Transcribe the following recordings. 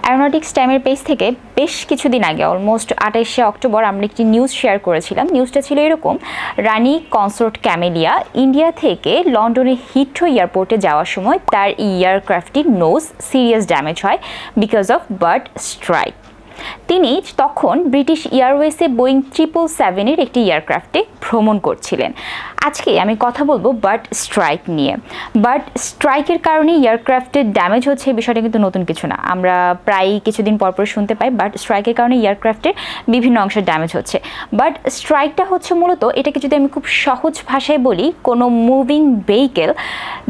Aeronautics টাইমের page থেকে বেশ কিছুদিন আগে অলমোস্ট 28শে অক্টোবর আমরা একটি নিউজ শেয়ার করেছিলাম। নিউজটা ছিল এরকম, রানী কনসোর্ট ক্যামেলিয়া ইন্ডিয়া থেকে লন্ডনের হিথ্রো এয়ারপোর্টে যাওয়ার সময় তার এয়ারক্রাফটটির নোজ সিরিয়াস ড্যামেজ হয় বিকজ অফ বার্ড স্ট্রাইক। তিনি তখন ব্রিটিশ এয়ারওয়েজে বোয়িং 777-এর একটি এয়ারক্রাফটে ভ্রমণ করছিলেন। আজকে আমি কথা বলবো বার্ড স্ট্রাইক নিয়ে। বার্ড স্ট্রাইকের কারণে এয়ারক্রাফটের ড্যামেজ হচ্ছে, এই বিষয়টা কিন্তু নতুন কিছু না, আমরা প্রায় কিছুদিন পরপর শুনতে পাই বার্ড স্ট্রাইকের কারণে এয়ারক্রাফটের বিভিন্ন অংশের ড্যামেজ হচ্ছে। বার্ড স্ট্রাইকটা হচ্ছে মূলত, এটাকে যদি আমি খুব সহজ ভাষায় বলি, কোনো মুভিং ভেহিকেল,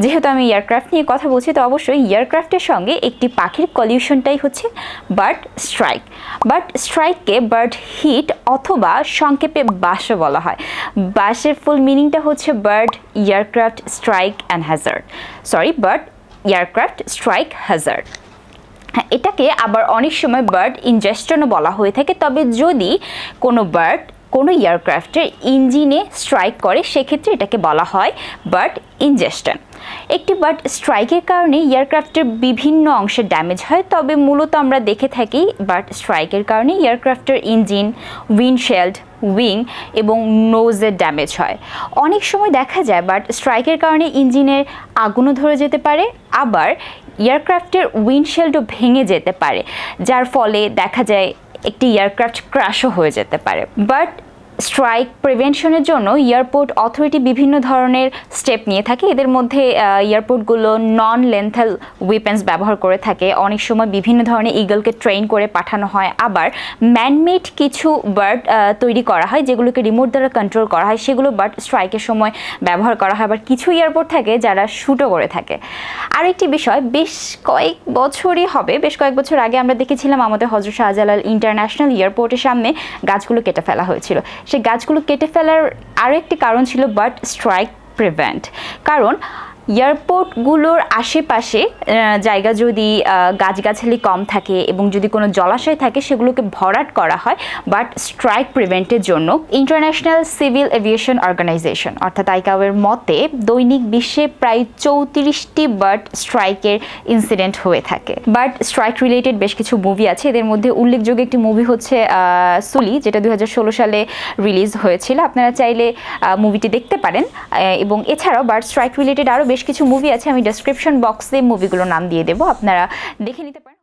যেহেতু আমি এয়ারক্রাফট নিয়ে কথা বলছি তো অবশ্যই এয়ারক্রাফটের সঙ্গে একটি পাখির কলিউশনটাই হচ্ছে বার্ড স্ট্রাইক। বার্ড স্ট্রাইককে বার্ড হিট অথবা সংক্ষেপে বাসও বলা হয়। বাসের ফুল মিনিংটা হচ্ছে bird aircraft strike and hazard, bird aircraft strike hazard. এটাকে আবার অনেক সময় বার্ড ইনজেস্টনও বলা হয়ে থাকে। তবে যদি কোনো বার্ড কোনো এয়ারক্রাফটের ইঞ্জিনে স্ট্রাইক করে সেক্ষেত্রে এটাকে বলা হয় বার্ড ইনজেস্টন। একটি বার্ড স্ট্রাইকের কারণে এয়ারক্রাফটের বিভিন্ন অংশের ড্যামেজ হয়, তবে মূলত আমরা দেখে থাকি বার্ড স্ট্রাইকের কারণে এয়ারক্রাফটের ইঞ্জিন, উইন্ডশেল্ড, উইং এবং নোজের ড্যামেজ হয়। অনেক সময় দেখা যায় বার্ড স্ট্রাইকের কারণে ইঞ্জিনের আগুনও ধরে যেতে পারে, আবার এয়ারক্রাফটের উইন্ডশেল্ডও ভেঙে যেতে পারে, যার ফলে দেখা যায় একটি এয়ারক্রাফট ক্র্যাশও হয়ে যেতে পারে। বাট স্ট্রাইক প্রিভেনশনের জন্য এয়ারপোর্ট অথরিটি বিভিন্ন ধরনের স্টেপ নিয়ে থাকে। এদের মধ্যে এয়ারপোর্টগুলো নন লেন্থাল ওয়েপেন্স ব্যবহার করে থাকে। অনেক সময় বিভিন্ন ধরনের ইগলকে ট্রেন করে পাঠানো হয়, আবার ম্যানমেড কিছু বার্ড তৈরি করা হয় যেগুলোকে রিমোট দ্বারা কন্ট্রোল করা হয়, সেগুলো বার্ড স্ট্রাইকের সময় ব্যবহার করা হয়। আবার কিছু এয়ারপোর্ট থাকে যারা শ্যুটও করে থাকে। আরেকটি বিষয়, বেশ কয়েক বছর আগে আমরা দেখেছিলাম আমাদের হযরত শাহজালাল ইন্টারন্যাশনাল এয়ারপোর্টের সামনে গাছগুলো কেটে ফেলা হয়েছিল। সেই গাছগুলো কেটে ফেলার আরও একটি কারণ ছিল বার্ড স্ট্রাইক প্রিভেন্ট। কারণ এয়ারপোর্টগুলোর আশেপাশে জায়গা যদি গাছগাছালি কম থাকে এবং যদি কোনো জলাশয় থাকে সেগুলোকে ভরাট করা হয় বার্ড স্ট্রাইক প্রিভেন্টের জন্য। ইন্টারন্যাশনাল সিভিল এভিয়েশন অর্গানাইজেশন অর্থাৎ আইকাওয়ের মতে দৈনিক বিশ্বে প্রায় 34টি বার্ড স্ট্রাইকের ইনসিডেন্ট হয়ে থাকে। বার্ড স্ট্রাইক রিলেটেড বেশ কিছু মুভি আছে, এদের মধ্যে উল্লেখযোগ্য একটি মুভি হচ্ছে সুলি, যেটা 2016 সালে রিলিজ হয়েছিল। আপনারা চাইলে মুভিটি দেখতে পারেন। এবং এছাড়াও বার্ড স্ট্রাইক রিলেটেড আরও বেশ কিছু মুভি আছে, আমি ডেসক্রিপশন বক্সে মুভিগুলোর নাম দিয়ে দেবো, আপনারা দেখে নিতে পারেন।